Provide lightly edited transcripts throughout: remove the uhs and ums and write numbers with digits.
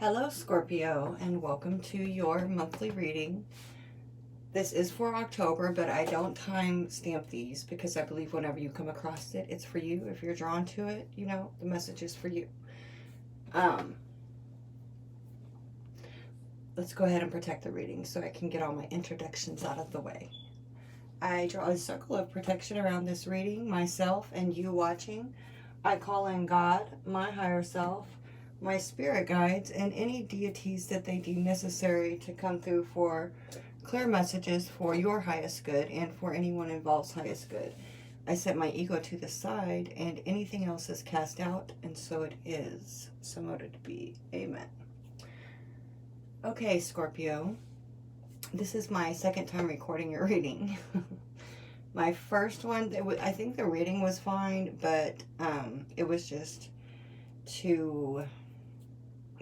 Hello Scorpio, and welcome to your monthly reading. This is for October, but I don't time stamp these because I believe whenever you come across it, it's for you. If you're drawn to it, you know, the message is for you. Let's go ahead and protect the reading so I can get all my introductions out of the way. I draw a circle of protection around this reading, myself and you watching. I call in God, my higher self, my spirit guides, and any deities that they deem necessary to come through for clear messages for your highest good and for anyone involved's highest good. I set my ego to the side and anything else is cast out, and so it is. So mote it be. Amen. Okay, Scorpio. This is my second time recording your reading. My first one, I think the reading was fine, but it was just too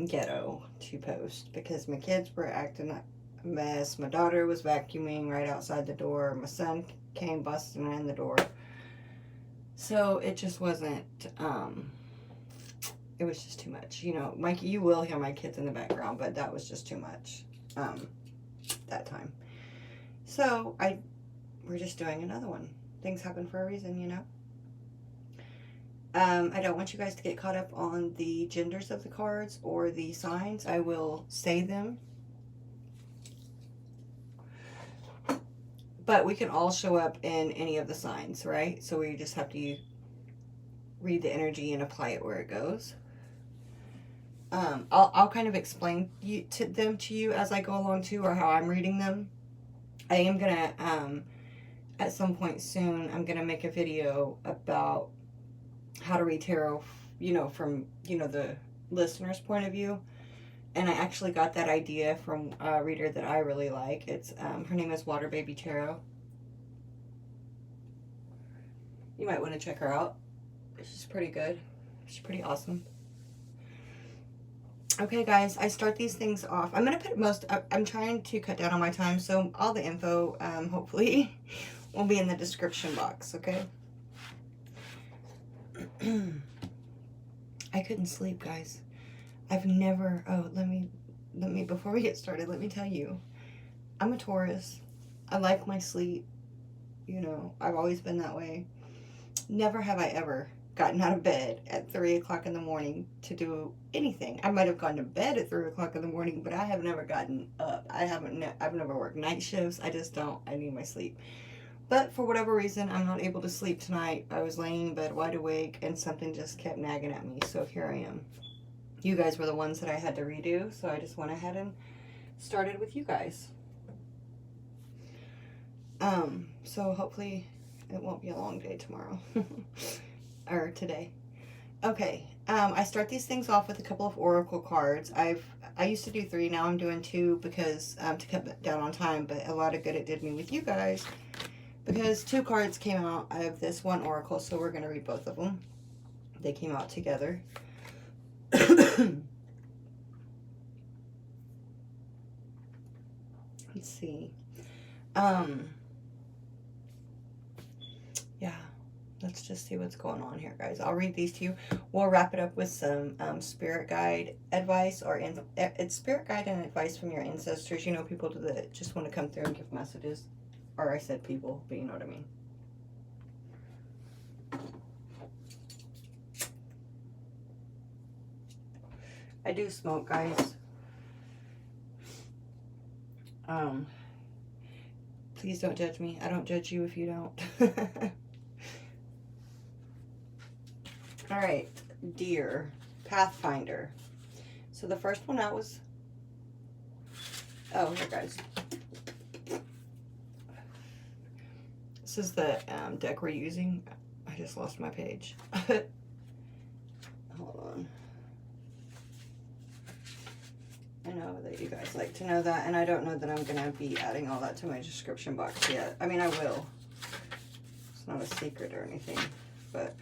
ghetto to post because my kids were acting a mess. My daughter was vacuuming right outside the door. My son came busting in the door. So it just wasn't, it was just too much. You know, Mike, you will hear my kids in the background, but that was just too much that time. So we're just doing another one. Things happen for a reason, you know. I don't want you guys to get caught up on the genders of the cards or the signs. I will say them. But we can all show up in any of the signs, right? So we just have to read the energy and apply it where it goes. I'll kind of explain them to you as I go along too, or how I'm reading them. I am going to, at some point soon, I'm going to make a video about how to read tarot, you know, from, you know, the listener's point of view. And I actually got that idea from a reader that I really like. It's her name is Water Baby Tarot. You might want to check her out. She's pretty good. She's pretty awesome. Okay, guys, I start these things off. I'm going to put I'm trying to cut down on my time, so all the info, hopefully, will be in the description box, okay? I couldn't sleep, guys. I've never, let me, before we get started, let me tell you, I'm a Taurus. I like my sleep. You know, I've always been that way. Never have I ever gotten out of bed at 3 o'clock in the morning to do anything. I might have gone to bed at 3 o'clock in the morning, but I have never gotten up. I've never worked night shifts. I just don't. I need my sleep. But for whatever reason, I'm not able to sleep tonight. I was laying in bed wide awake and something just kept nagging at me. So here I am. You guys were the ones that I had to redo. So I just went ahead and started with you guys. So hopefully it won't be a long day tomorrow. Or today. Okay. I start these things off with a couple of oracle cards. I used to do 3. Now I'm doing 2 because to cut down on time. But a lot of good it did me with you guys. Because 2 cards came out of this one oracle, so we're going to read both of them. They came out together. Let's see. Yeah, let's just see what's going on here, guys. I'll read these to you. We'll wrap it up with some spirit guide advice, or it's spirit guide and advice from your ancestors. You know, people that just want to come through and give messages. Or I said people, but you know what I mean. I do smoke, guys. Please don't judge me. I don't judge you if you don't. All right, Deer, Pathfinder. So the first one out was, oh, here, guys. This is the deck we're using. I just lost my page. Hold on. I know that you guys like to know that, and I don't know that I'm going to be adding all that to my description box yet. I mean, I will. It's not a secret or anything, but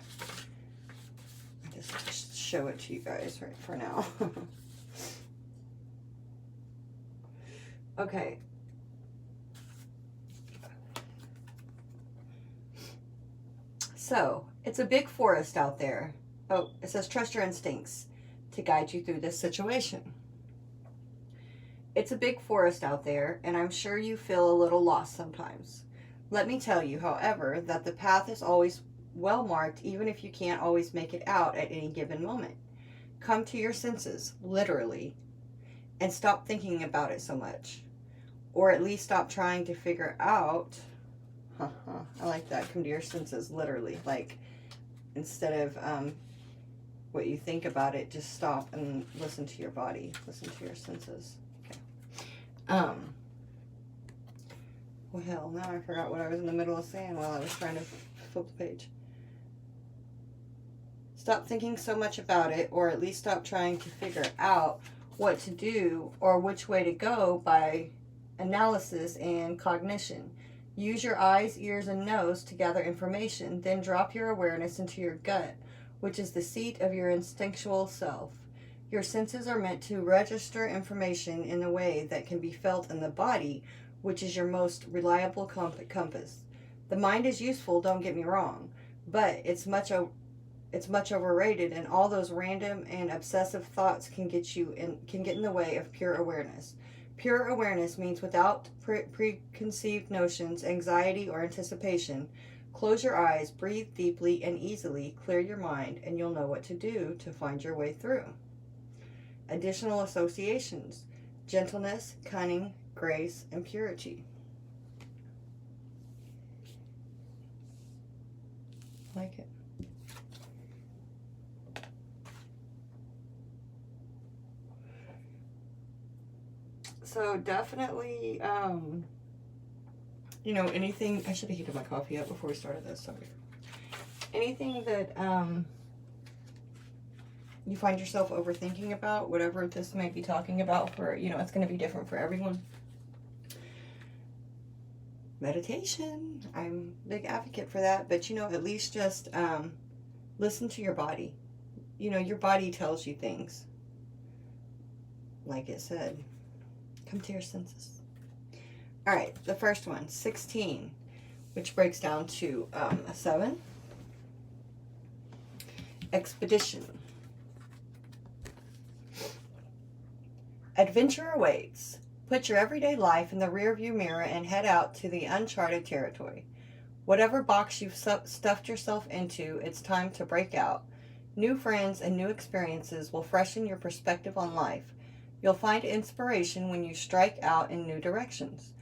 I just show it to you guys right for now. Okay. So, it's a big forest out there. Oh, it says trust your instincts to guide you through this situation. It's a big forest out there, and I'm sure you feel a little lost sometimes. Let me tell you, however, that the path is always well marked, even if you can't always make it out at any given moment. Come to your senses, literally, and stop thinking about it so much. Or at least stop trying to figure out. I like that. Come to your senses, literally. Like, instead of what you think about it, just stop and listen to your body. Listen to your senses. Okay. Well, hell, now I forgot what I was in the middle of saying while I was trying to flip the page. Stop thinking so much about it, or at least stop trying to figure out what to do or which way to go by analysis and cognition. Use your eyes, ears, and nose to gather information, then drop your awareness into your gut, which is the seat of your instinctual self. Your senses are meant to register information in a way that can be felt in the body, which is your most reliable compass. The mind is useful, don't get me wrong, but it's much overrated, and all those random and obsessive thoughts can get in the way of pure awareness. Pure awareness means without preconceived notions, anxiety, or anticipation. Close your eyes, breathe deeply and easily, clear your mind, and you'll know what to do to find your way through. Additional associations: gentleness, cunning, grace, and purity. I like it. So definitely, you know, anything, I should have heated my coffee up before we started this, sorry. Anything that you find yourself overthinking about, whatever this may be talking about for, you know, it's going to be different for everyone. Meditation, I'm a big advocate for that, but, you know, at least just listen to your body. You know, your body tells you things. Like it said. Come to your senses. All right, the first one, 16, which breaks down to a 7. Expedition. Adventure awaits. Put your everyday life in the rearview mirror and head out to the uncharted territory. Whatever box you've stuffed yourself into, it's time to break out. New friends and new experiences will freshen your perspective on life. You'll find inspiration when you strike out in new directions.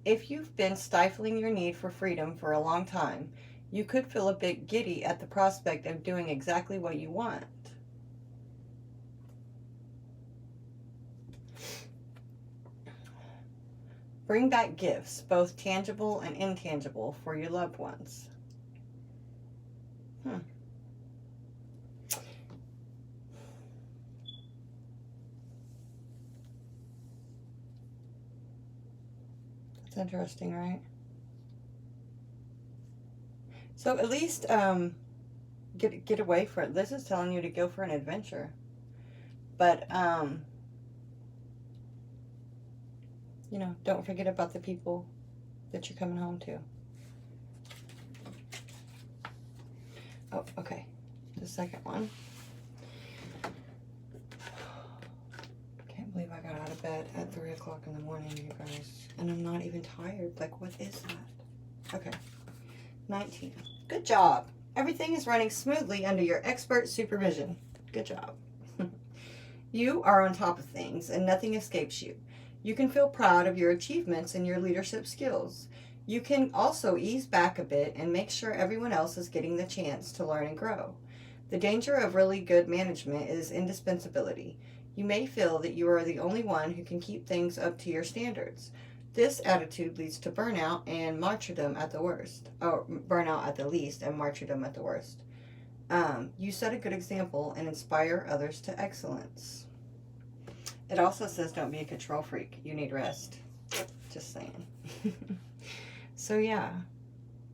If you've been stifling your need for freedom for a long time, you could feel a bit giddy at the prospect of doing exactly what you want. Bring back gifts, both tangible and intangible, for your loved ones. That's interesting, right? So at least get away for it. This is telling you to go for an adventure. But you know, don't forget about the people that you're coming home to. Oh, okay. The second one. Can't believe I got out of bed at 3 o'clock in the morning, you guys. And I'm not even tired. Like, what is that? Okay. 19. Good job. Everything is running smoothly under your expert supervision. Good job. You are on top of things and nothing escapes you. You can feel proud of your achievements and your leadership skills. You can also ease back a bit and make sure everyone else is getting the chance to learn and grow. The danger of really good management is indispensability. You may feel that you are the only one who can keep things up to your standards. This attitude leads to burnout and martyrdom at the worst. Or burnout at the least and martyrdom at the worst. You set a good example and inspire others to excellence. It also says don't be a control freak. You need rest. Just saying. So yeah,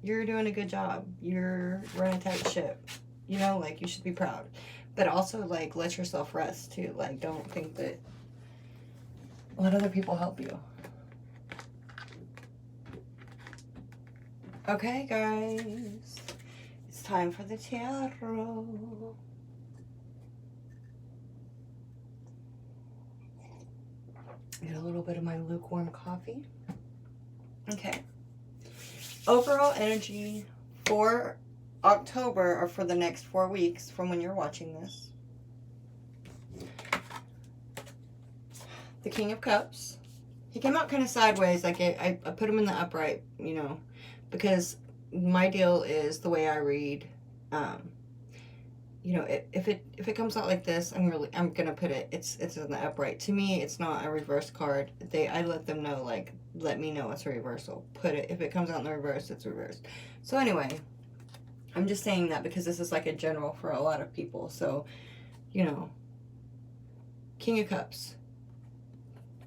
you're doing a good job. You're running a tight ship. You know, like, you should be proud. But also, like, let yourself rest too. Like, don't think that, let other people help you. Okay, guys. It's time for the tarot. Get a little bit of my lukewarm coffee. Okay. Overall energy for October, or for the next 4 weeks from when you're watching this. The King of Cups. He came out kind of sideways. Like I put him in the upright, you know, because my deal is the way I read. You know, if it comes out like this, I'm gonna put it. It's in the upright. To me, it's not a reverse card. I let them know, like, let me know it's a reversal. Put it, if it comes out in the reverse, it's reversed. So anyway, I'm just saying that because this is like a general for a lot of people. So, you know, King of Cups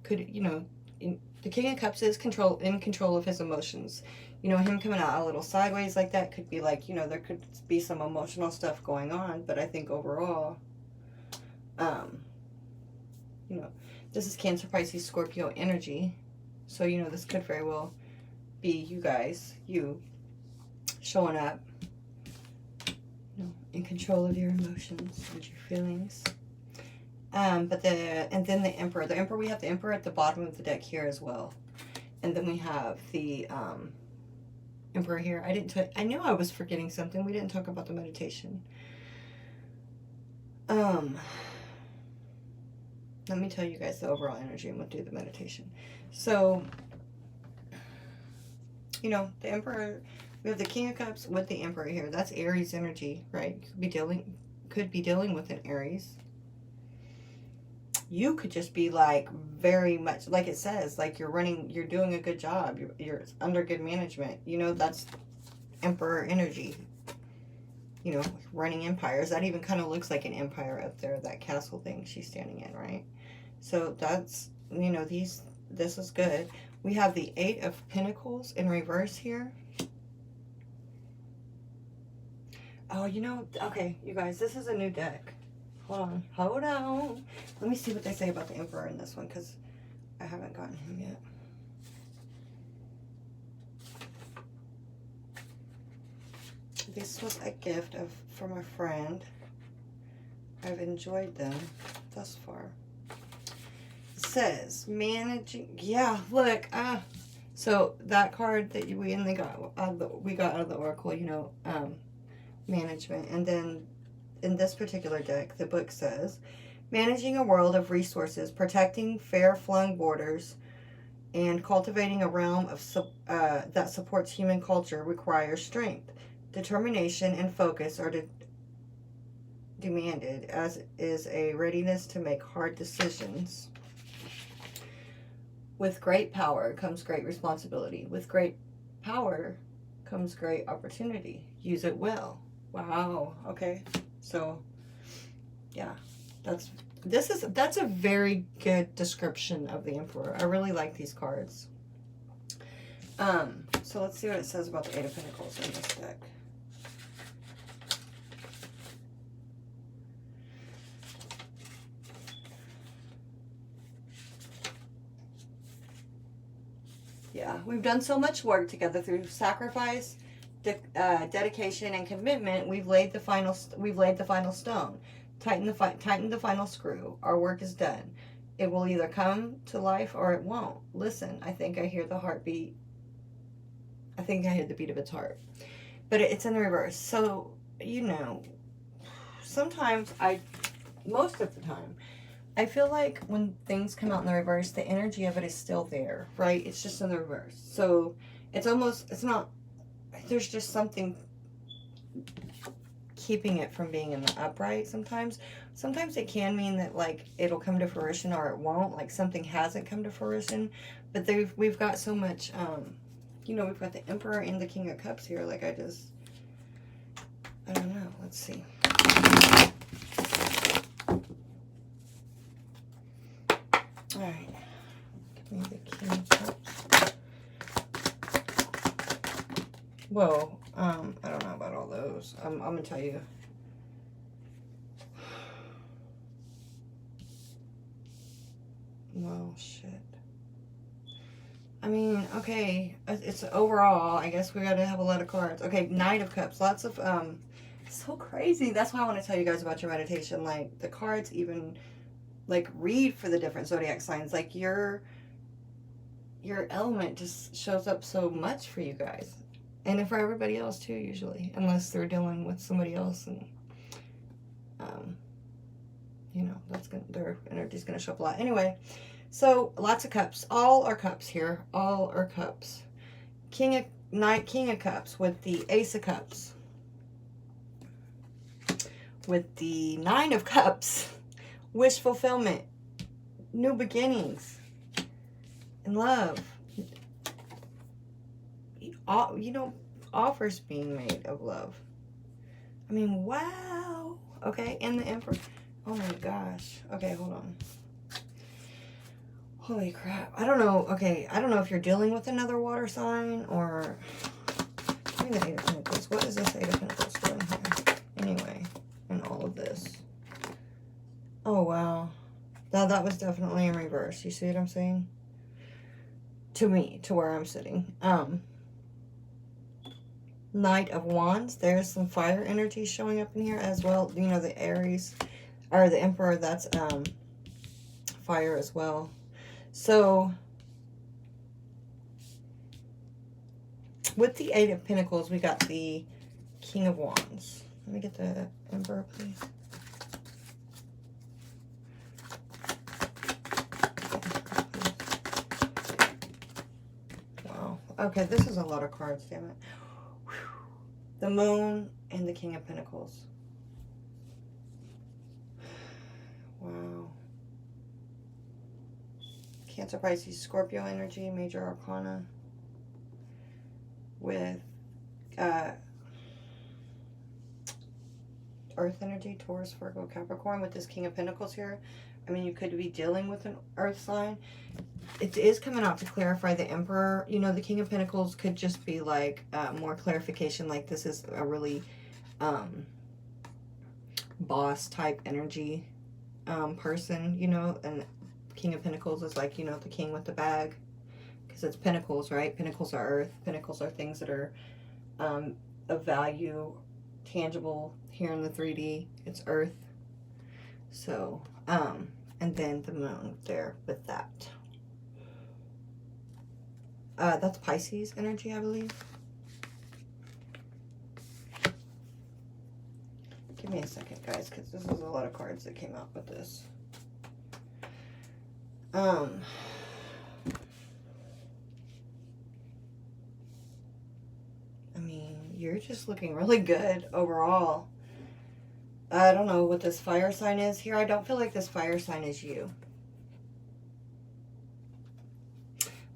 could, you know, the King of Cups is in control of his emotions. You know, him coming out a little sideways like that could be like, you know, there could be some emotional stuff going on, but I think overall, you know, this is Cancer, Pisces, Scorpio energy. So, you know, this could very well be you guys, you showing up, you know, in control of your emotions and your feelings. And then the Emperor. The Emperor, we have the Emperor at the bottom of the deck here as well. And then we have the, Emperor here. I knew I was forgetting something. We didn't talk about the meditation. Let me tell you guys the overall energy and we'll do the meditation. So, you know, the Emperor, we have the King of Cups with the Emperor here. That's Aries energy, right? Could be dealing with an Aries. You could just be like very much, like it says, like you're doing a good job. You're under good management. You know, that's Emperor energy. You know, running empires. That even kind of looks like an empire up there, that castle thing she's standing in, right? So that's, you know, this is good. We have the Eight of Pentacles in reverse here. Oh, you know, okay, you guys, this is a new deck. Hold on. Let me see what they say about the Emperor in this one, because I haven't gotten him yet. This was a gift from a friend. I've enjoyed them thus far. It says, managing, yeah, look, so that card that we got out of the Oracle, you know, management, and then in this particular deck, the book says, managing a world of resources, protecting fair-flung borders, and cultivating a realm that supports human culture requires strength. Determination and focus are demanded, as is a readiness to make hard decisions. With great power comes great responsibility. With great power comes great opportunity. Use it well. Wow. Okay. So, yeah, that's a very good description of the Emperor. I really like these cards. So let's see what it says about the Eight of Pentacles in this deck. Yeah, we've done so much work together through sacrifice, dedication, and commitment. We've laid the final stone. Tighten the final screw. Our work is done. It will either come to life or it won't. Listen, I think I hear the heartbeat. I think I hear the beat of its heart. But it's in reverse. So, you know, sometimes most of the time, I feel like when things come out in the reverse, the energy of it is still there, right? It's just in the reverse. So it's not, there's just something keeping it from being in the upright sometimes. Sometimes it can mean that, like, it'll come to fruition or it won't. Like, something hasn't come to fruition. But we've got so much, you know, we've got the Emperor and the King of Cups here. Like, I don't know. Let's see. All right. Give me the King of Cups. Whoa. I don't know about all those. I'm going to tell you. Well, shit. I mean, okay. It's overall, I guess we got to have a lot of cards. Okay, Knight of Cups. Lots of, so crazy. That's why I want to tell you guys about your meditation. Like, the cards even like read for the different zodiac signs. Like your element just shows up so much for you guys, and for everybody else too, usually, unless they're dealing with somebody else, and you know, that's gonna, their energy's gonna show up a lot. Anyway, so lots of cups. All are cups here. All are cups. King of Cups with the Ace of Cups, with the Nine of Cups, wish fulfillment, new beginnings, and love. You know, offers being made of love. I mean, wow. Okay, and the Emperor. Oh my gosh. Okay, hold on. Holy crap. I don't know. Okay, I don't know if you're dealing with another water sign or... Give me the Eight of Pentacles. What is this Eight of Pentacles doing here? Anyway, in all of this. Oh, wow. That was definitely in reverse. You see what I'm saying? To me, to where I'm sitting. Knight of Wands. There's some fire energy showing up in here as well. You know, the Aries, or the Emperor, that's fire as well. So, with the Eight of Pentacles, we got the King of Wands. Let me get the Emperor, please. Wow. Okay, this is a lot of cards, damn it. Whew. The Moon and the King of Pentacles. Wow. Cancer, Pisces, Scorpio energy, major arcana. With Earth energy, Taurus, Virgo, Capricorn, with this King of Pentacles here. I mean, you could be dealing with an Earth sign. It is coming out to clarify the Emperor. You know, the King of Pentacles could just be like more clarification, like this is a really boss type energy person, you know, and King of Pentacles is like, you know, the king with the bag, because it's pentacles, right? Pentacles are earth. Pentacles are things that are of value, tangible. Here in the 3D, it's earth. So, and then the moon there with that. That's Pisces energy, I believe. Give me a second, guys, because this is a lot of cards that came out with this. I mean, you're just looking really good overall. I don't know what this fire sign is here. I don't feel like this fire sign is you.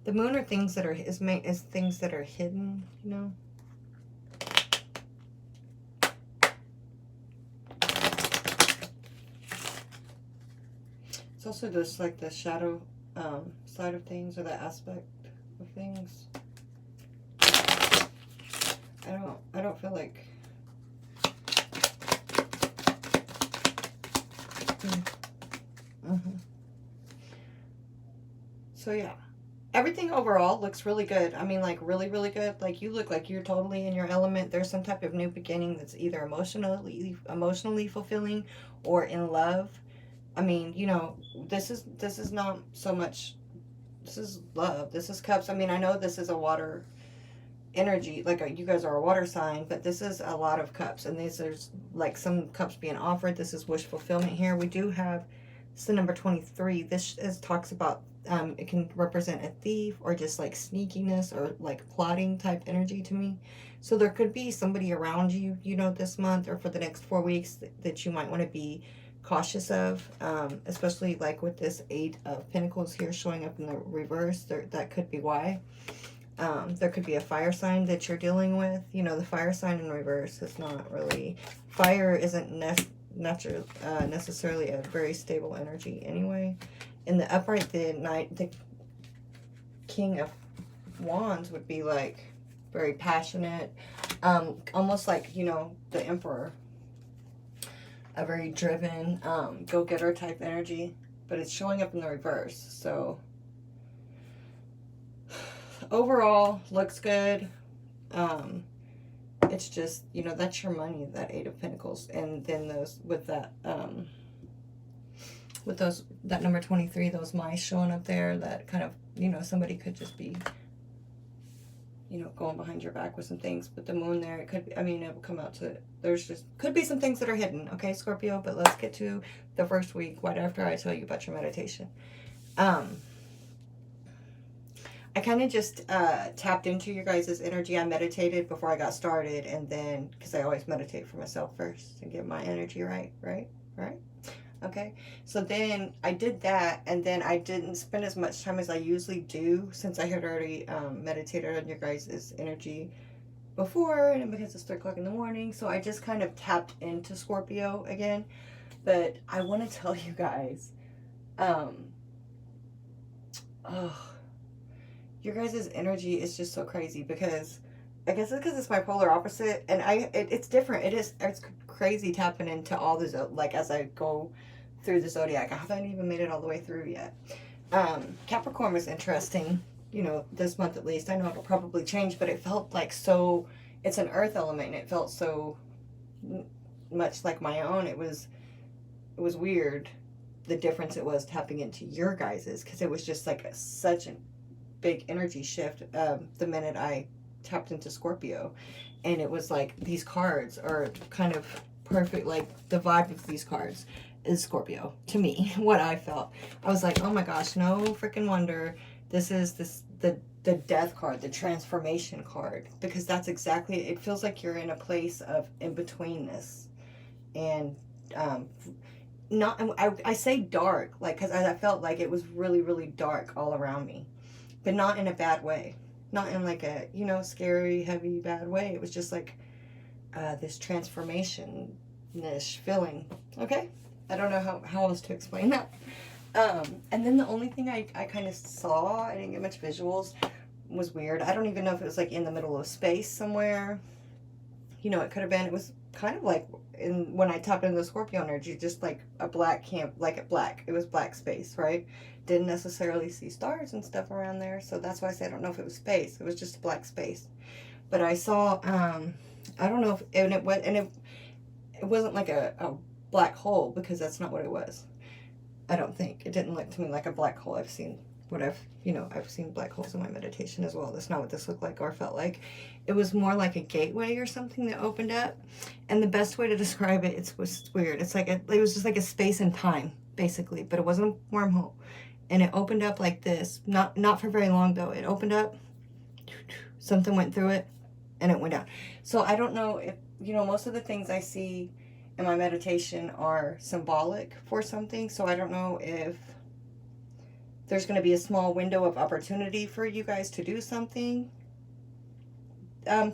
The moon are things that are is things that are hidden, you know. It's also just like the shadow side of things, or the aspect of things. I don't feel like So yeah, everything overall looks really good. I mean, like really, really good. Like you look like you're totally in your element. There's some type of new beginning that's either emotionally fulfilling or in love. I mean, you know, this is not so much, this is love. This is cups. I mean, I know this is a water energy, like you guys are a water sign, but this is a lot of cups, and these are like some cups being offered. This is wish fulfillment here. We do have, it's the number 23. This talks about it can represent a thief or just like sneakiness or like plotting type energy to me. So there could be somebody around you, you know, this month or for the next 4 weeks that you might want to be cautious of, especially like with this 8 of Pentacles here showing up in the reverse. That could be why. There could be a fire sign that you're dealing with. You know, the fire sign in reverse is not really, fire isn't necessarily a very stable energy anyway. In the upright, the King of Wands would be like very passionate, almost like, you know, the Emperor, a very driven, go-getter type energy, but it's showing up in the reverse. So overall, looks good. It's just, you know, that's your money, that 8 of Pentacles. And then those, with that with that number 23, those mice showing up there, that kind of, you know, somebody could just be, you know, going behind your back with some things. But the moon there, it could be, I mean, it will come out to, there's just, could be some things that are hidden, okay, Scorpio? But let's get to the first week right after I tell you about your meditation. I kind of just tapped into your guys' energy. I meditated before I got started, and then, because I always meditate for myself first and get my energy right? Okay, so then I did that, and then I didn't spend as much time as I usually do, since I had already meditated on your guys' energy before, and because it's 3 o'clock in the morning, so I just kind of tapped into Scorpio again. But I want to tell you guys, your guys' energy is just so crazy, because I guess it's because it's my polar opposite, and it's different. It's crazy tapping into all the, like, as I go through the zodiac. I haven't even made it all the way through yet. Capricorn was interesting, you know, this month at least. I know it'll probably change, but it felt like so, it's an earth element, and it felt so much like my own. It was weird, the difference it was tapping into your guys's, because it was just like such a big energy shift the minute I tapped into Scorpio. And it was like, these cards are kind of perfect, like the vibe of these cards is Scorpio to me. What I felt, I was like, oh my gosh, no freaking wonder this is the death card, the transformation card, because that's exactly, it feels like you're in a place of in-betweenness. And not, I say dark, like, because I felt like it was really, really dark all around me, but not in a bad way. Not in like a, you know, scary, heavy, bad way. It was just like this transformation-ish feeling. Okay? I don't know how else to explain that. And then the only thing I kind of saw, I didn't get much visuals, was weird. I don't even know if it was like in the middle of space somewhere. You know, it could have been, it was kind of like when I tapped into the Scorpio energy, just like a black camp, like a black, it was black space, right? Didn't necessarily see stars and stuff around there, so that's why I say I don't know if it was space. It was just a black space. But I saw, I don't know if, it wasn't like a black hole, because that's not what it was. I don't think. It didn't look to me like a black hole. I've seen I've seen black holes in my meditation as well. That's not what this looked like or felt like. It was more like a gateway or something that opened up. And the best way to describe it, was weird. It's like it was just like a space and time, basically, but it wasn't a wormhole. And it opened up like this. Not for very long though. It opened up, something went through it, and it went down. So I don't know if, you know, most of the things I see in my meditation are symbolic for something. So I don't know if there's going to be a small window of opportunity for you guys to do something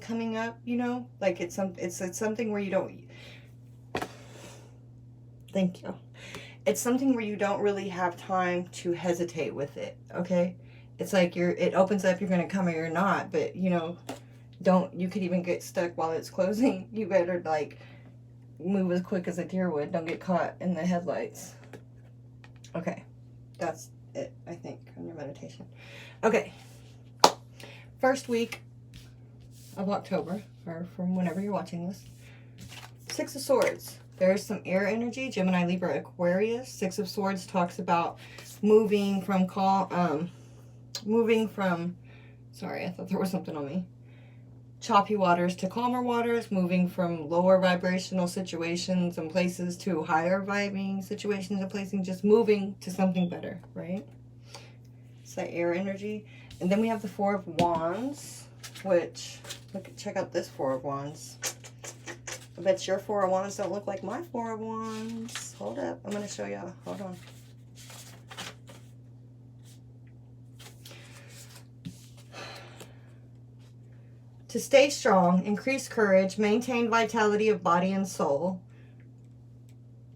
coming up, you know, like it's something where you don't, thank you, it's something where you don't really have time to hesitate with it. Okay, it's like it opens up, you're going to come or you're not, but you know, you could even get stuck while it's closing. You better like move as quick as a deer would. Don't get caught in the headlights. Okay, that's it, I think, on your meditation. Okay, first week of October, or from whenever you're watching this. 6 of Swords. There's some air energy, Gemini, Libra, Aquarius. 6 of Swords talks about moving from sorry, I thought there was something on me. Choppy waters to calmer waters, moving from lower vibrational situations and places to higher vibing situations and places, just moving to something better, right? It's that air energy. And then we have the 4 of Wands, which, check out this 4 of Wands. I bet your 4 of Wands don't look like my 4 of Wands. Hold up, I'm going to show y'all. Hold on. To stay strong, increase courage, maintain vitality of body and soul,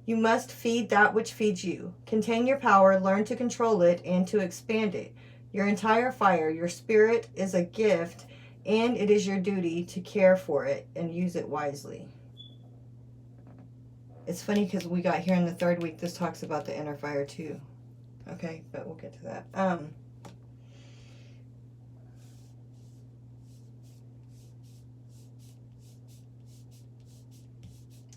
you must feed that which feeds you. Contain your power, learn to control it, and to expand it. Your entire fire, your spirit, is a gift, and it is your duty to care for it and use it wisely. It's funny because we got here in the 3rd week, this talks about the inner fire too. Okay, but we'll get to that.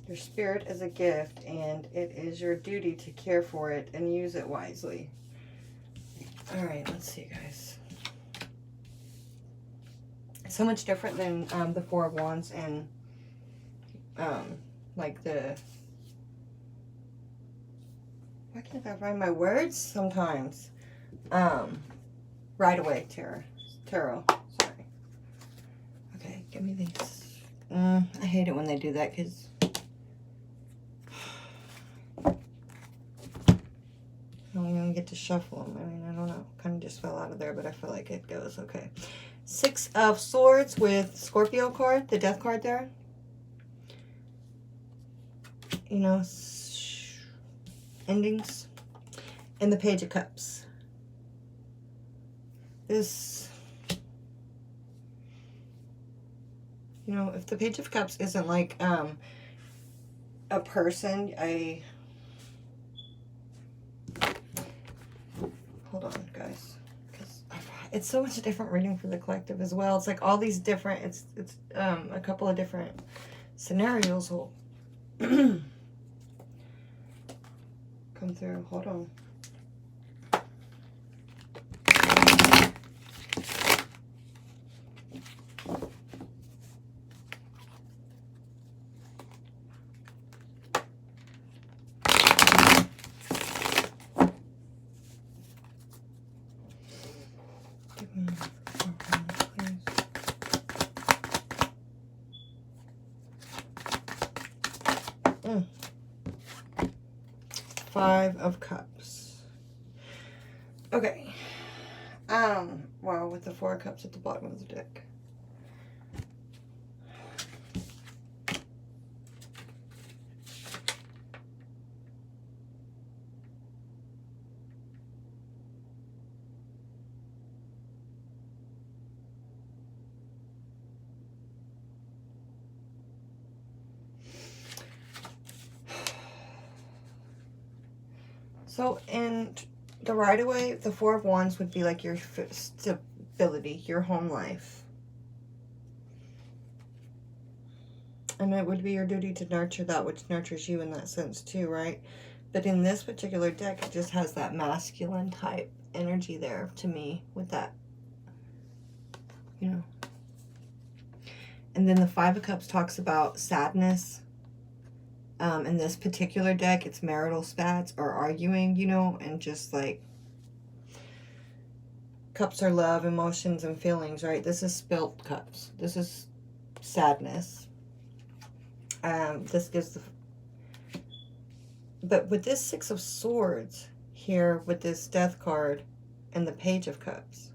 Your spirit is a gift, and it is your duty to care for it and use it wisely. All right, let's see, guys. So much different than the Four of Wands and like the... Why can't I find my words sometimes? Right away, tarot. Sorry. Okay, give me these. I hate it when they do that because I don't even get to shuffle them. I mean, I don't know. Kind of just fell out of there, but I feel like it goes. Okay. Six of Swords with Scorpio card, the Death card there. You know, endings. And the Page of Cups. This, you know, if the Page of Cups isn't like a person, hold on, guys, because it's so much a different reading for the collective as well. It's like all these different, it's a couple of different scenarios will come through. Hold on. Five of Cups. Okay. Well, with the Four of Cups at the bottom of the deck. So, in the right-away, the Four of Wands would be like your stability, your home life. And it would be your duty to nurture that which nurtures you in that sense too, right? But in this particular deck, it just has that masculine type energy there to me with that, you know. And then the Five of Cups talks about sadness. In this particular deck, it's marital spats or arguing, you know, and just like cups are love, emotions, and feelings, right? This is spilt cups. This is sadness. This gives the... But with this Six of Swords here, with this Death card and the Page of Cups.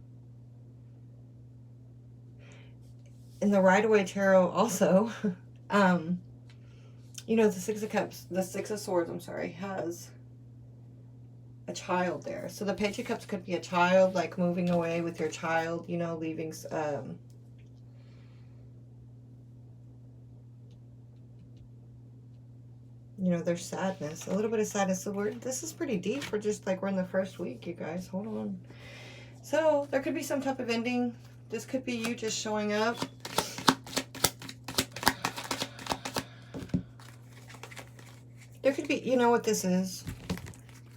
In the Rider-Waite Tarot also, you know, the Six of Cups, the Six of Swords, I'm sorry, has a child there. So the Page of Cups could be a child, like moving away with your child, you know, leaving, you know, there's sadness, a little bit of sadness. So this is pretty deep. We're just like, we're in the first week, you guys. Hold on. So there could be some type of ending. This could be you just showing up. There could be, you know what this is?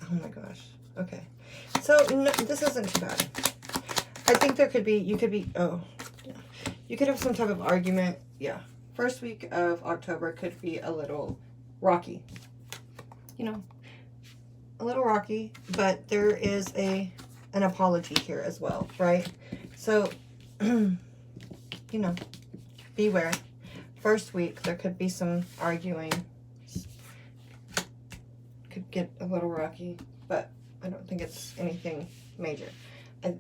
Oh my gosh. Okay. So no, this isn't too bad. I think there could be, you could be, oh, yeah. You could have some type of argument. Yeah. First week of October could be a little rocky. You know, a little rocky, but there is an apology here as well, right? So, you know, beware. First week, there could be some arguing. Could get a little rocky, but I don't think it's anything major.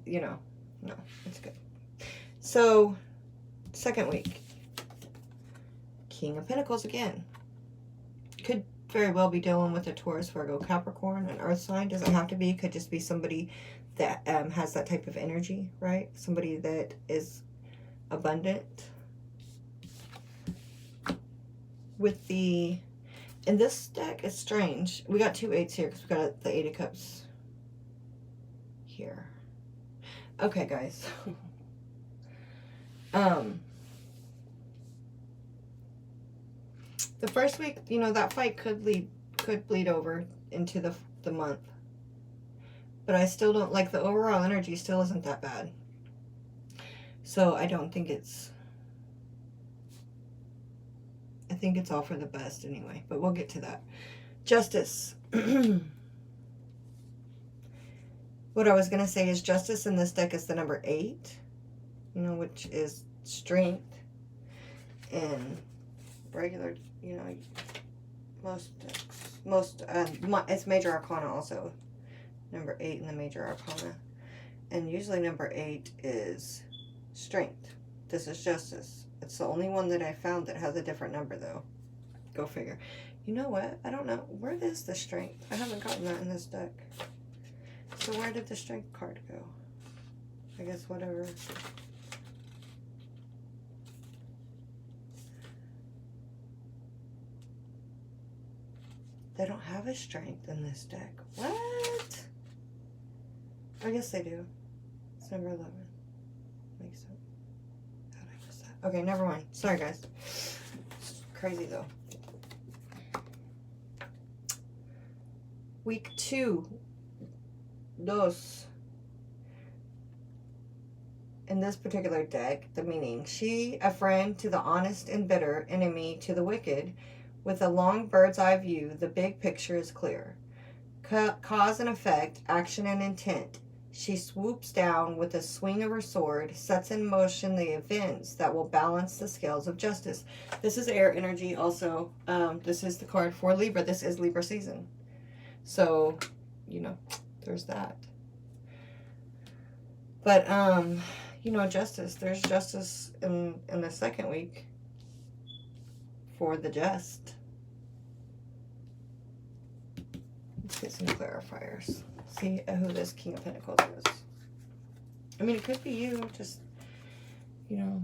You know, no, it's good. So, second week, King of Pentacles again. Could very well be dealing with a Taurus, Virgo, Capricorn, an earth sign. Doesn't have to be. Could just be somebody that has that type of energy, right? Somebody that is abundant. With the... In this deck, it's strange. We got two eights here because we got the Eight of Cups here. Okay, guys. The first week, you know, that fight could bleed over into the month. But I still don't, like, the overall energy still isn't that bad. So I don't think it's, I think it's all for the best anyway, but we'll get to that. Justice. What I was going to say is Justice in this deck is the number 8, you know, which is strength. And regular, you know, it's major arcana also. Number 8 in the major arcana. And usually number 8 is strength. This is Justice. It's the only one that I found that has a different number, though. Go figure. You know what? I don't know. Where is the strength? I haven't gotten that in this deck. So where did the strength card go? I guess whatever. They don't have a strength in this deck. What? I guess they do. It's number 11. Makes sense. How did I miss that? Okay, never mind. Sorry, guys. It's crazy, though. Week 2. Dos. In this particular deck, the meaning. She, a friend to the honest and bitter, enemy to the wicked. With a long bird's eye view, the big picture is clear. Cause and effect, action and intent. She swoops down with a swing of her sword, sets in motion the events that will balance the scales of justice. This is air energy also. This is the card for Libra. This is Libra season. So, you know, there's that. But, you know, justice. There's justice in the second week. For the just. Let's get some clarifiers. See who this King of Pentacles is. I mean, it could be you, just, you know.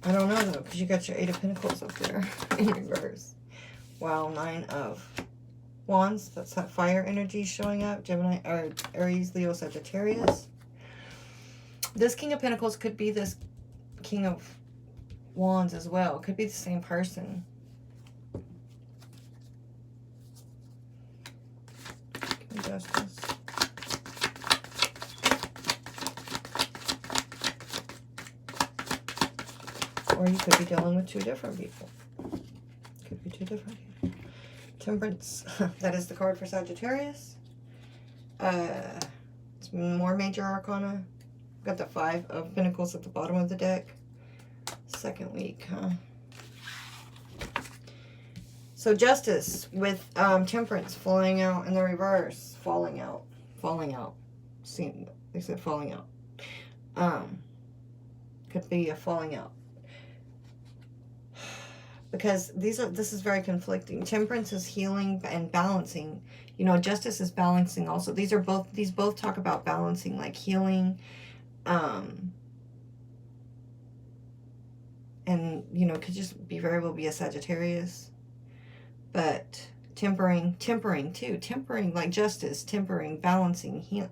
I don't know, though, because you got your 8 of Pentacles up there in reverse. Wow, 9 of Wands. That's that fire energy showing up. Gemini, or Aries, Leo, Sagittarius. This King of Pentacles could be this King of Wands as well. Could be the same person. Justice. Or you could be dealing with 2 different people. Could be 2 different people. Temperance. That is the card for Sagittarius. It's more major arcana. Got the 5 of Pentacles at the bottom of the deck. Second week, huh? So Justice with Temperance flying out in the reverse. Falling out. See, they said falling out. Could be a falling out. Because this is very conflicting. Temperance is healing and balancing. You know, Justice is balancing also. These both talk about balancing, like healing, and, you know, could just be very well be a Sagittarius. But tempering too. Tempering, like Justice, tempering, balancing, heal.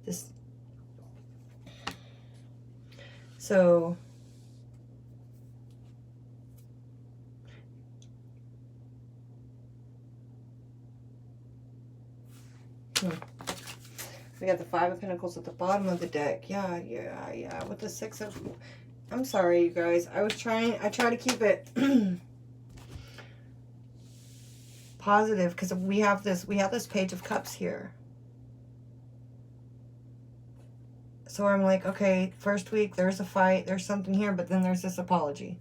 This. So. We got the 5 of Pentacles at the bottom of the deck. Yeah. With the 6 of... I'm sorry, you guys. I try to keep it positive because we have this Page of Cups here. So I'm like, okay, first week, there's a fight, there's something here, but then there's this apology.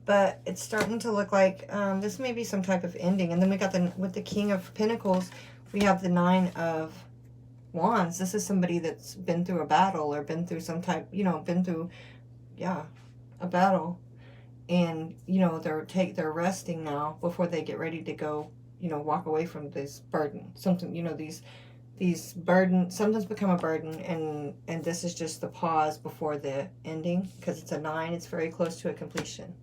But it's starting to look like this may be some type of ending. And then we got with the King of Pentacles, we have the 9 of Wands. This is somebody that's been through a battle or been through some type, you know, been through... yeah, a battle, and, you know, they're resting now before they get ready to go, you know, walk away from this burden. Something, you know, these burden, something's become a burden, and this is just the pause before the ending, because it's a 9, it's very close to a completion.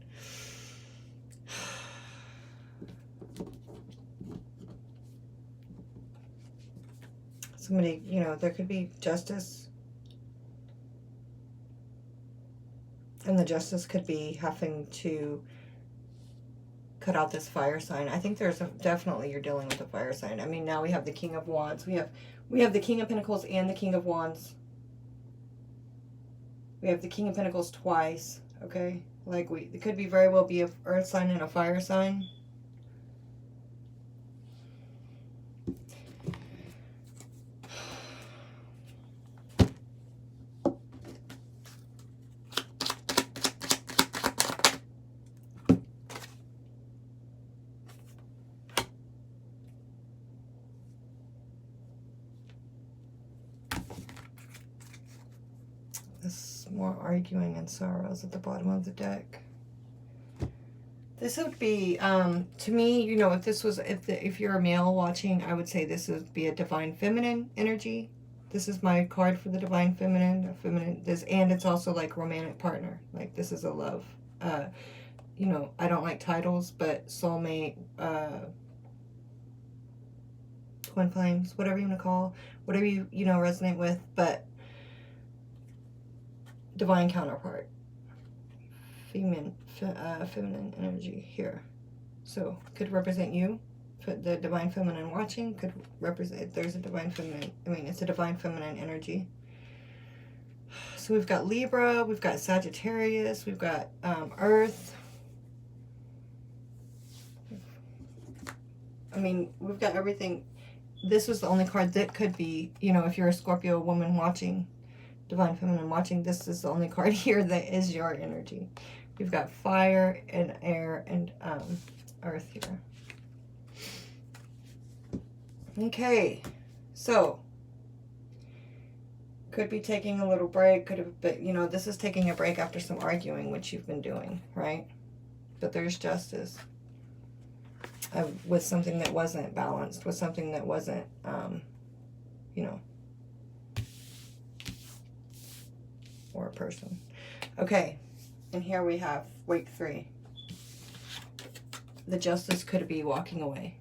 Somebody, you know, there could be Justice. And the Justice could be having to cut out this fire sign. I think there's definitely you're dealing with a fire sign. I mean, now we have the King of Wands. We have the King of Pentacles and the King of Wands. We have the King of Pentacles twice, okay? Like, it could be very well be a earth sign and a fire sign. More arguing and sorrows at the bottom of the deck. This would be, to me, you know, if this was, if you're a male watching, I would say this would be a divine feminine energy. This is my card for the divine feminine, and it's also like romantic partner. Like, this is a love. You know, I don't like titles, but soulmate, twin flames, whatever you want to call, whatever you know, resonate with, but divine counterpart, feminine energy here. So could represent you. The divine feminine watching could represent, there's a divine feminine, I mean, it's a divine feminine energy. So we've got Libra, we've got Sagittarius, we've got Earth. I mean, we've got everything. This was the only card that could be, you know, if you're a Scorpio woman watching, divine feminine watching, this is the only card here that is your energy. We've got fire and air and earth here. Okay, so could be taking a little break, could have, but you know, this is taking a break after some arguing, which you've been doing, right? But there's justice with something that wasn't balanced, with something that wasn't, you know, or a person. Okay, and here we have week 3. The justice could be walking away.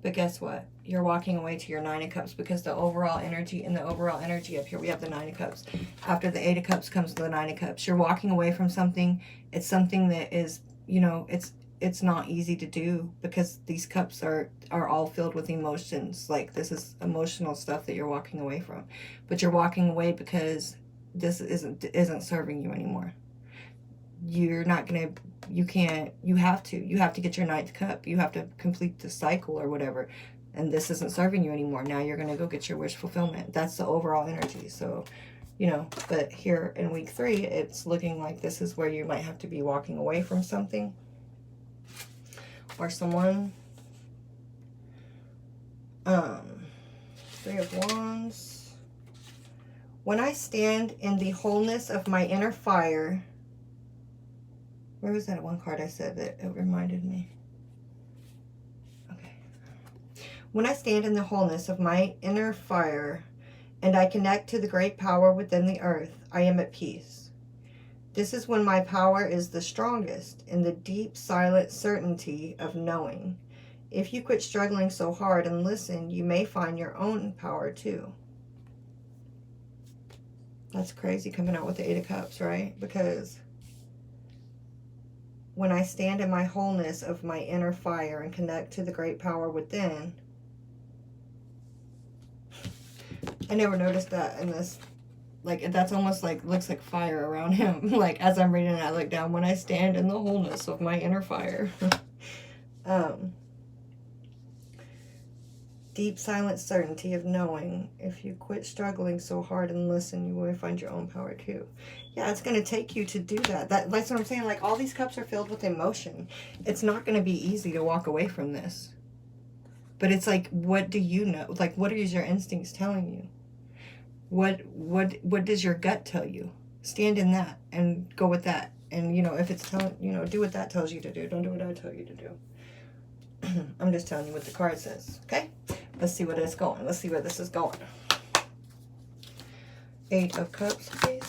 But guess what? You're walking away to your 9 of Cups, because the overall energy, up here we have the 9 of Cups. After the 8 of Cups comes the 9 of Cups. You're walking away from something. It's something that is, you know, it's not easy to do, because these cups are all filled with emotions. Like, this is emotional stuff that you're walking away from, but you're walking away because this isn't serving you anymore. You're not gonna, you have to get your 9th cup. You have to complete the cycle or whatever, and this isn't serving you anymore. Now you're gonna go get your wish fulfillment. That's the overall energy. So, you know, but here in week 3, it's looking like this is where you might have to be walking away from something or someone. 3 of Wands. When I stand in the wholeness of my inner fire, where was that one card I said that it reminded me? Okay. When I stand in the wholeness of my inner fire and I connect to the great power within the earth, I am at peace. This is when my power is the strongest, in the deep, silent certainty of knowing. If you quit struggling so hard and listen, you may find your own power too. That's crazy coming out with the 8 of Cups, right? Because when I stand in my wholeness of my inner fire and connect to the great power within, I never noticed that in this. Like, that's almost like, looks like fire around him. Like, as I'm reading it, I look down, when I stand in the wholeness of my inner fire. Deep, silent certainty of knowing. If you quit struggling so hard and listen, you will find your own power too. Yeah, it's going to take you to do that. That's what I'm saying. Like, all these cups are filled with emotion. It's not going to be easy to walk away from this. But it's like, what do you know? Like, what is your instincts telling you? What does your gut tell you? Stand in that and go with that. And, you know, if it's telling, you know, do what that tells you to do. Don't do what I tell you to do. I'm just telling you what the card says, okay? Let's see where it's going. Let's see where this is going. 8 of Cups, please.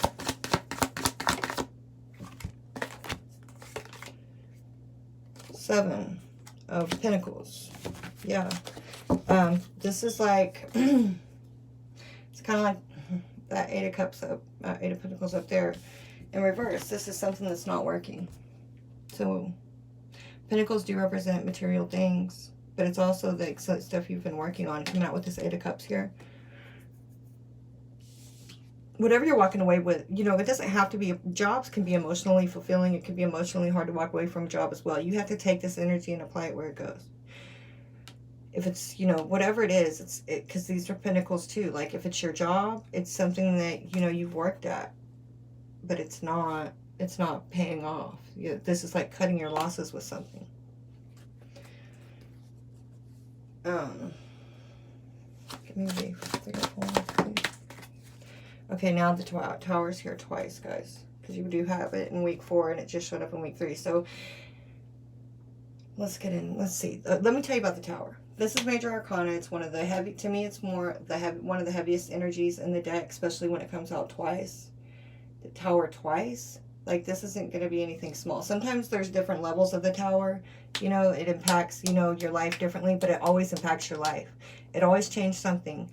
Seven of Pentacles. Yeah. This is like, it's kind of like that 8 of Cups up, 8 of Pentacles up there in reverse. This is something that's not working. So Pentacles do represent material things, but it's also the stuff you've been working on, coming out with this Eight of Cups here. Whatever you're walking away with, you know, it doesn't have to be, jobs can be emotionally fulfilling. It can be emotionally hard to walk away from a job as well. You have to take this energy and apply it where it goes. If it's, you know, whatever it is, it's because these are Pentacles too. Like if it's your job, it's something that, you know, you've worked at, but it's not paying off. This is like cutting your losses with something. Give me the 3 or 4, please. Okay, now the tower's here twice, guys, because you do have it in week 4 and it just showed up in week 3. So let's get in. Let's see. Let me tell you about the tower. This is Major Arcana. It's one of the heavy, to me, it's more one of the heaviest energies in the deck, especially when it comes out twice. The tower twice. Like, this isn't going to be anything small. Sometimes there's different levels of the tower. You know, it impacts, you know, your life differently, but it always impacts your life. It always changes something.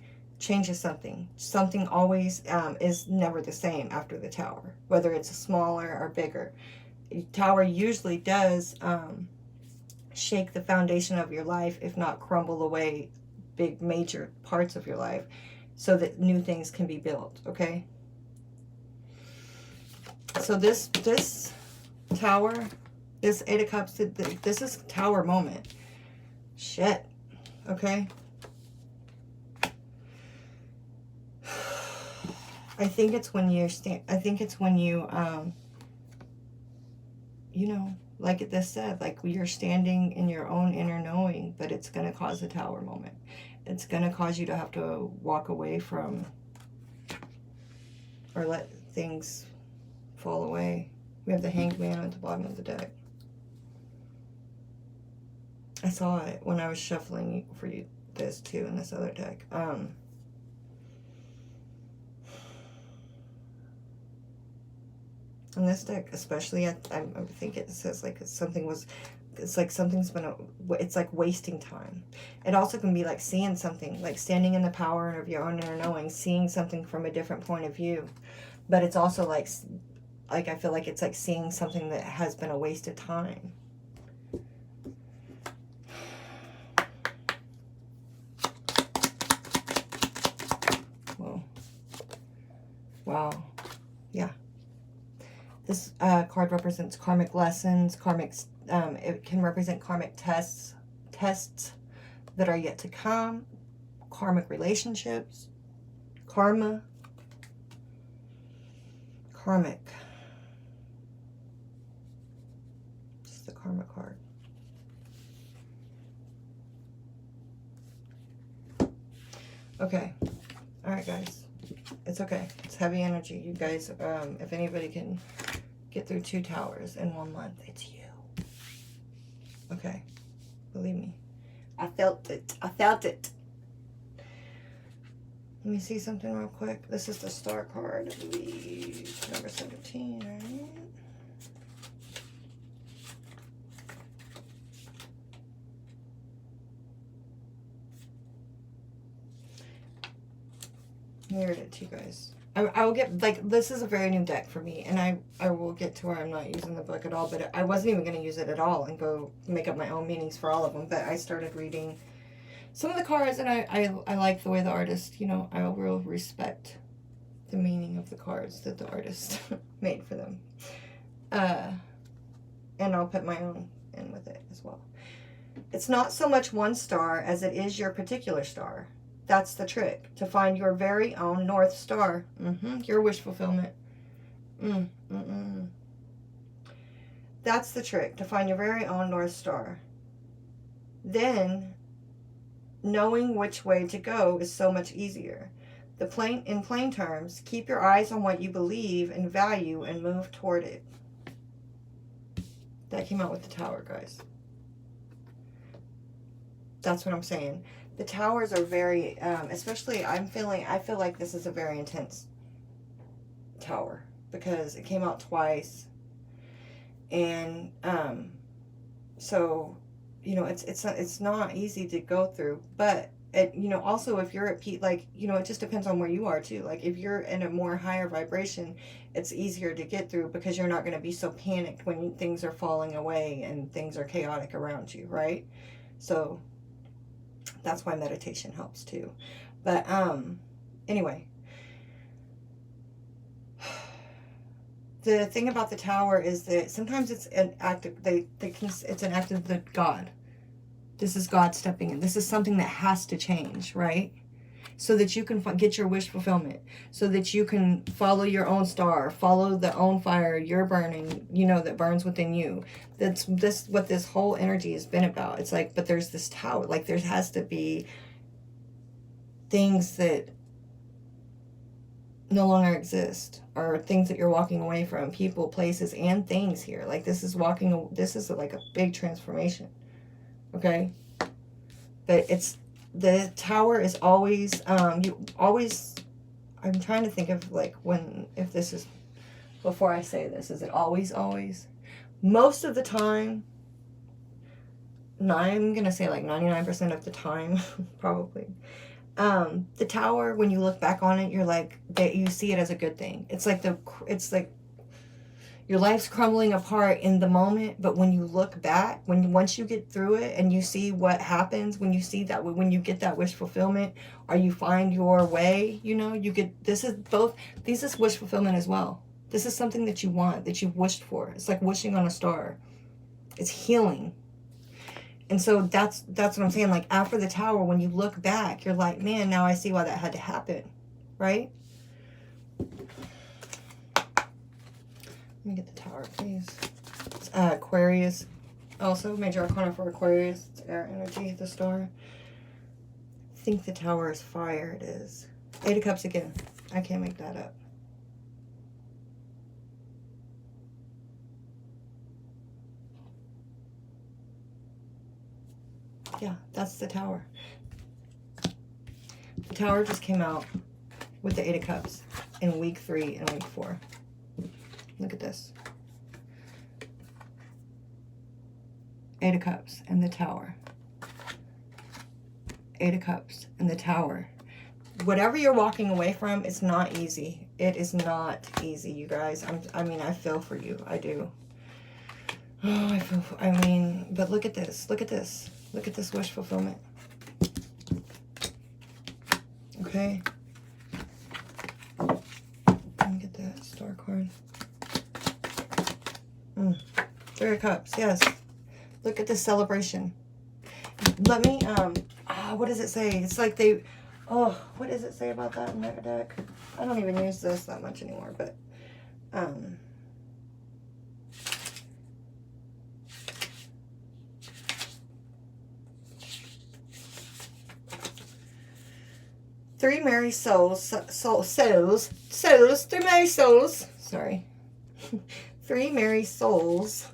Something always is never the same after the tower, whether it's smaller or bigger. Tower usually does shake the foundation of your life, if not crumble away big major parts of your life, so that new things can be built. Okay, so this tower, this Eight of Cups, this is tower moment. Shit. Okay, I think it's when you you know, like this said, like you're standing in your own inner knowing, but it's going to cause a tower moment. It's going to cause you to have to walk away from or let things fall away. We have the Hanged Man at the bottom of the deck. I saw it when I was shuffling for you this too in this other deck. In this deck, especially, I think it says like it's like something's been, it's like wasting time. It also can be like seeing something, like standing in the power of your own inner knowing, seeing something from a different point of view. But it's also like I feel like it's like seeing something that has been a waste of time. Whoa. Wow. Yeah. This card represents karmic lessons, it can represent karmic tests that are yet to come, karmic relationships, karmic. Just the karma card. Okay. All right, guys. It's okay. It's heavy energy. You guys, if anybody can get through 2 towers in 1 month, it's you. Okay. Believe me. I felt it. I felt it. Let me see something real quick. This is the Star card, I believe. Number 17, right? Mirrored it to you guys. I will get, like, this is a very new deck for me, and I will get to where I'm not using the book at all, but I wasn't even going to use it at all and go make up my own meanings for all of them, but I started reading some of the cards, and I like the way the artist, you know, I will respect the meaning of the cards that the artist made for them. And I'll put my own in with it as well. It's not so much one star as it is your particular star. That's the trick, to find your very own North Star. Your wish fulfillment. That's the trick, to find your very own North Star. Then, knowing which way to go is so much easier. In plain terms, keep your eyes on what you believe and value and move toward it. That came out with the Tower, guys. That's what I'm saying. The towers are very, especially I feel like this is a very intense tower because it came out twice. And so, you know, it's not easy to go through, but you know, also if you're at peak, like, you know, it just depends on where you are too. Like if you're in a more higher vibration, it's easier to get through because you're not going to be so panicked when things are falling away and things are chaotic around you, right? So that's why meditation helps too. But anyway, the thing about the tower is that sometimes it's an act of, it's an act of the God. This is God stepping in. This is something that has to change, right? So that you can get your wish fulfillment, so that you can follow your own star, follow the own fire you're burning, you know, that burns within you. That's what this whole energy has been about. It's like, but there's this tower, like there has to be things that no longer exist, or things that you're walking away from, people, places, and things here. Like this is like a big transformation. Okay? But it's, the tower is always, I'm trying to think of like if this is, before I say this, is it always? Most of the time, I'm going to say like 99% of the time, probably. The tower, when you look back on it, you're like, you see it as a good thing. It's like your life's crumbling apart in the moment, but when you look back, once you get through it and you see what happens, when you see that, when you get that wish fulfillment, or you find your way, you know, you get, this is wish fulfillment as well. This is something that you want, that you've wished for. It's like wishing on a star. It's healing. And so that's what I'm saying. Like after the tower, when you look back, you're like, man, now I see why that had to happen, right? Let me get the tower, please. It's, Aquarius. Also, major arcana for Aquarius. It's air energy, the star. I think the tower is fire. It is. 8 of Cups again. I can't make that up. Yeah, that's the tower. The tower just came out with the 8 of Cups in week 3 and week 4. Look at this. 8 of Cups and the tower. 8 of Cups and the tower. Whatever you're walking away from, it's not easy. It is not easy, you guys. I mean, I feel for you. I do. Oh, but look at this. Look at this. Look at this wish fulfillment. Okay. Let me get that star card. 3 of Cups, yes. Look at this celebration. Let me, what does it say? It's like what does it say about that in that deck? I don't even use this that much anymore, but, three merry souls, three merry souls, sorry. 3 merry souls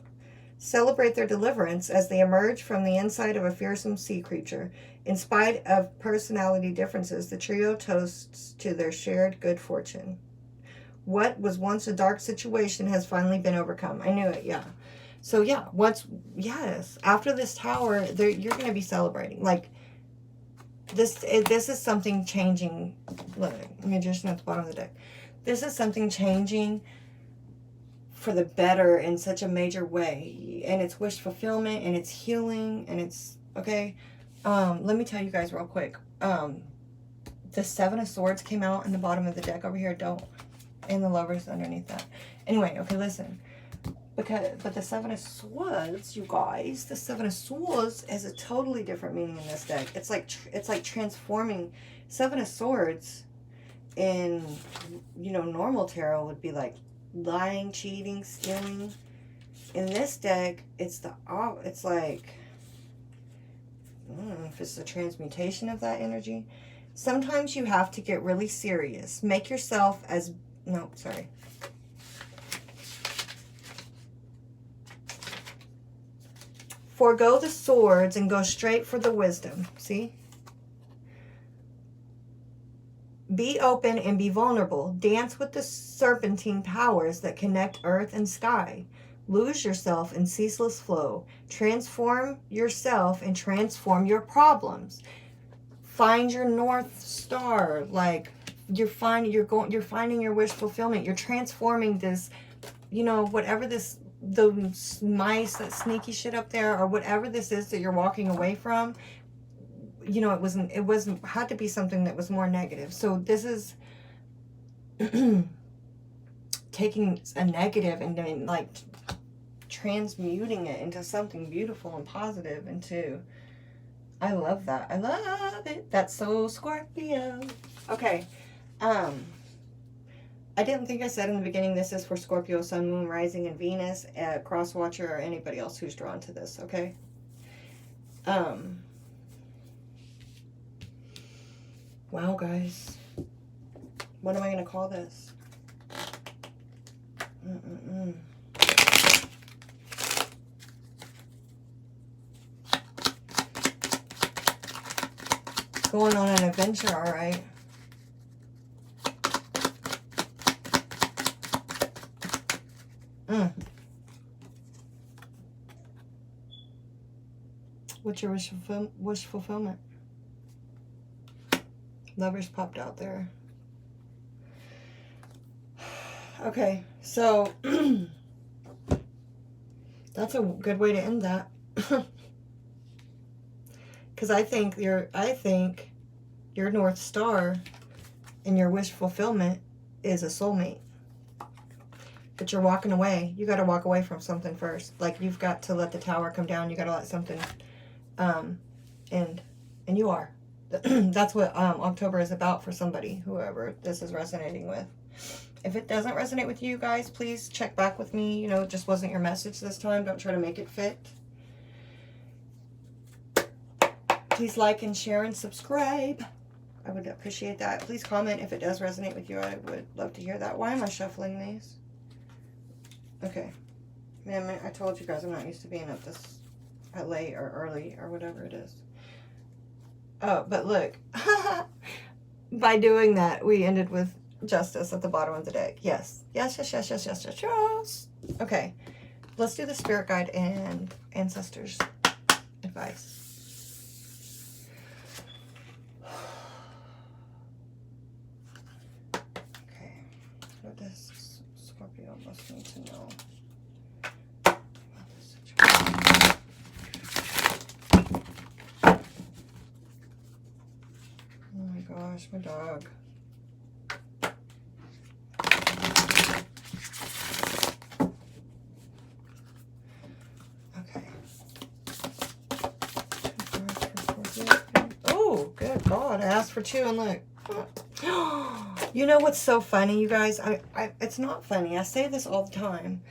celebrate their deliverance as they emerge from the inside of a fearsome sea creature. In spite of personality differences, the trio toasts to their shared good fortune. What was once a dark situation has finally been overcome. I knew it, yeah. So yeah, after this tower, you're going to be celebrating. Like, this is something changing. Look, Magician at the bottom of the deck. This is something changing for the better in such a major way, and it's wish fulfillment, and it's healing, and it's okay. Let me tell you guys real quick. The 7 of Swords came out in the bottom of the deck over here. And the Lovers underneath that. Anyway, okay, listen. But the 7 of Swords, you guys, the 7 of Swords has a totally different meaning in this deck. It's like transforming. 7 of Swords in, you know, normal tarot would be like lying, cheating, stealing. In this deck, it's like, I don't know if it's a transmutation of that energy. Sometimes you have to get really serious. Make yourself as, no, sorry. Forgo the swords and go straight for the wisdom. See? Be open and be vulnerable. Dance with the serpentine powers that connect earth and sky. Lose yourself in ceaseless flow. Transform yourself and transform your problems. find your North Star. Like, you're finding your wish fulfillment. You're transforming this, you know, whatever this, those mice, that sneaky shit up there, or whatever this is that you're walking away from. You know, it wasn't had to be something that was more negative. So this is taking a negative and then, like, transmuting it into something beautiful and positive. Into, I love that. I love it. That's so Scorpio. Okay. I didn't think I said in the beginning, this is for Scorpio, Sun, Moon, Rising, and Venus, cross watcher, or anybody else who's drawn to this, okay? Wow, guys. What am I going to call this? Going on an adventure, all right. What's your wish fulfillment? Lovers popped out there. Okay, so that's a good way to end that. Because I think your North Star and your wish fulfillment is a soulmate. But you're walking away. You got to walk away from something first. Like, you've got to let the tower come down. You got to let something end. And you are. That's what October is about for somebody, whoever this is resonating with. If it doesn't resonate with you guys, please check back with me. You know, it just wasn't your message this time. Don't try to make it fit. Please like and share and subscribe. I would appreciate that. Please comment if it does resonate with you. I would love to hear that. Why am I shuffling these? Okay. Man, I told you guys I'm not used to being up this late or early or whatever it is. Oh, but look. By doing that, we ended with Justice at the bottom of the deck. Yes. Yes, yes, yes, yes, yes, yes, yes. Okay. Let's do the spirit guide and ancestors advice. Okay. What does Scorpio must need to know about this situation? Oh my gosh, my dog. Okay. Oh, good God. I asked for 2 and look. You know what's so funny, you guys? It's not funny. I say this all the time.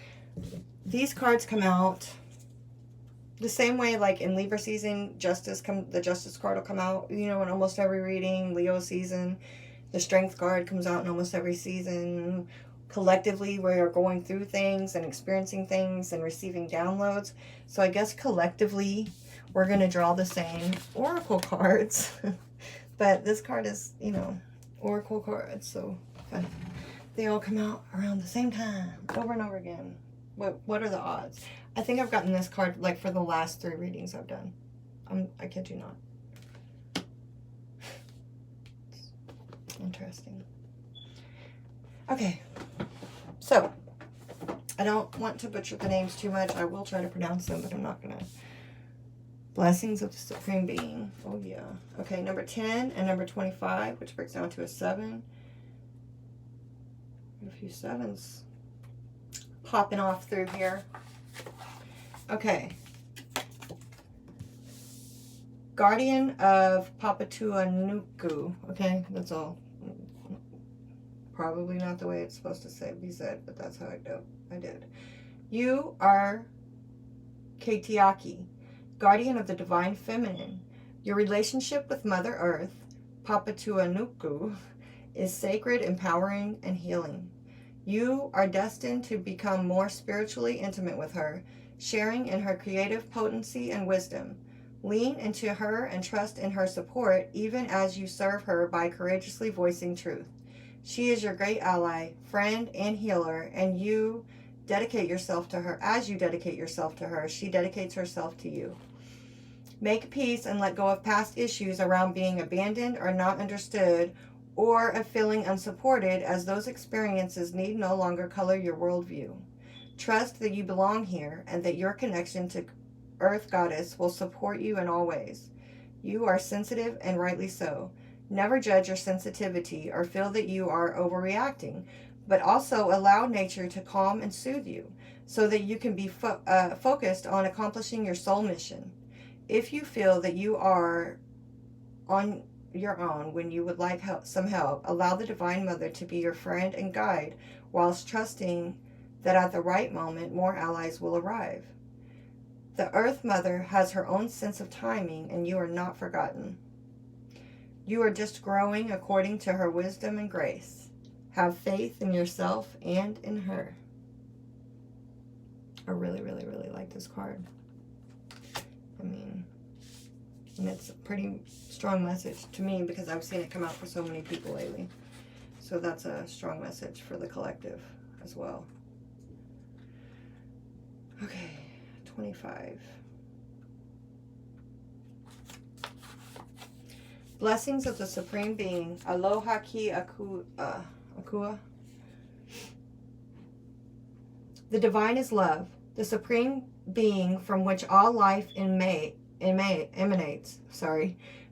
These cards come out the same way, like in Libra season, the Justice card will come out, you know, in almost every reading. Leo season, the Strength card comes out in almost every season. Collectively, we are going through things and experiencing things and receiving downloads. So I guess collectively, we're going to draw the same oracle cards. But this card is, you know, oracle cards. So they all come out around the same time, over and over again. What are the odds? I think I've gotten this card like for the last 3 readings I've done. I kid you not. Interesting. Okay. So, I don't want to butcher the names too much. I will try to pronounce them, but I'm not going to. Blessings of the Supreme Being. Oh, yeah. Okay, number 10 and number 25, which breaks down to a 7. A few 7s popping off through here. Okay. Guardian of Papatuanuku. Okay, that's all. Probably not the way it's supposed to be said, but that's how I did. You are Keitiaki, guardian of the divine feminine. Your relationship with Mother Earth, Papatuanuku, is sacred, empowering, and healing. You are destined to become more spiritually intimate with her, sharing in her creative potency and wisdom. Lean into her and trust in her support, even as you serve her by courageously voicing truth. She is your great ally, friend, and healer, and you dedicate yourself to her. As you dedicate yourself to her, she dedicates herself to you. Make peace and let go of past issues around being abandoned or not understood, or of feeling unsupported, as those experiences need no longer color your worldview. Trust that you belong here and that your connection to Earth Goddess will support you in all ways. You are sensitive, and rightly so. Never judge your sensitivity or feel that you are overreacting, but also allow nature to calm and soothe you so that you can be focused on accomplishing your soul mission. If you feel that you are on your own when you would like some help, allow the Divine Mother to be your friend and guide, whilst trusting that at the right moment more allies will arrive. The Earth Mother has her own sense of timing, and you are not forgotten. You are just growing according to her wisdom and grace. Have faith in yourself and in her. I really, really, really like this card. I mean, and it's a pretty strong message to me because I've seen it come out for so many people lately. So that's a strong message for the collective as well. Okay, 25. Blessings of the Supreme Being. Aloha ki akua. The Divine is love, the Supreme Being from which all life emanates.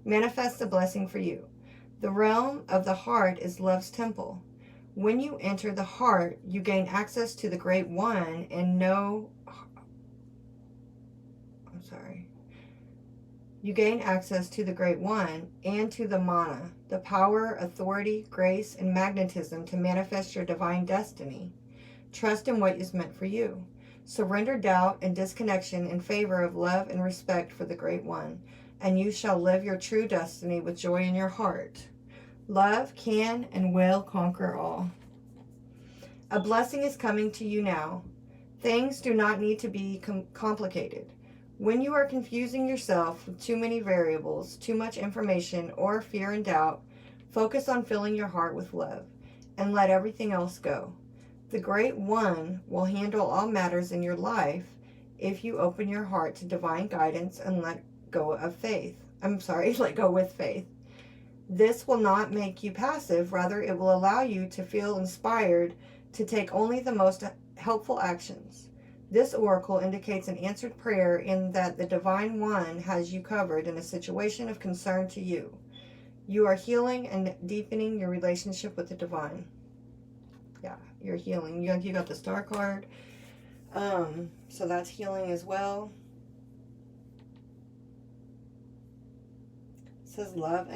Manifests a blessing for you. The realm of the heart is love's temple. When you enter the heart, you gain access to the Great One and You gain access to the Great One and to the mana, the power, authority, grace, and magnetism to manifest your divine destiny. Trust in what is meant for you. Surrender doubt and disconnection in favor of love and respect for the Great One, and you shall live your true destiny with joy in your heart. Love can and will conquer all. A blessing is coming to you now. Things do not need to be complicated. When you are confusing yourself with too many variables, too much information, or fear and doubt, focus on filling your heart with love and let everything else go. The Great One will handle all matters in your life if you open your heart to divine guidance and let go with faith. This will not make you passive, rather it will allow you to feel inspired to take only the most helpful actions. This oracle indicates an answered prayer in that the Divine One has you covered in a situation of concern to you. You are healing and deepening your relationship with the Divine. Yeah, you're healing. You got the Star card. So that's healing as well. It says love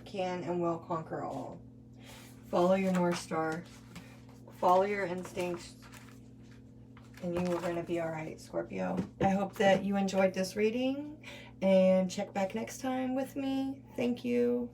can and will conquer all. Follow your North Star. Follow your instincts. And you are going to be all right, Scorpio. I hope that you enjoyed this reading. And check back next time with me. Thank you.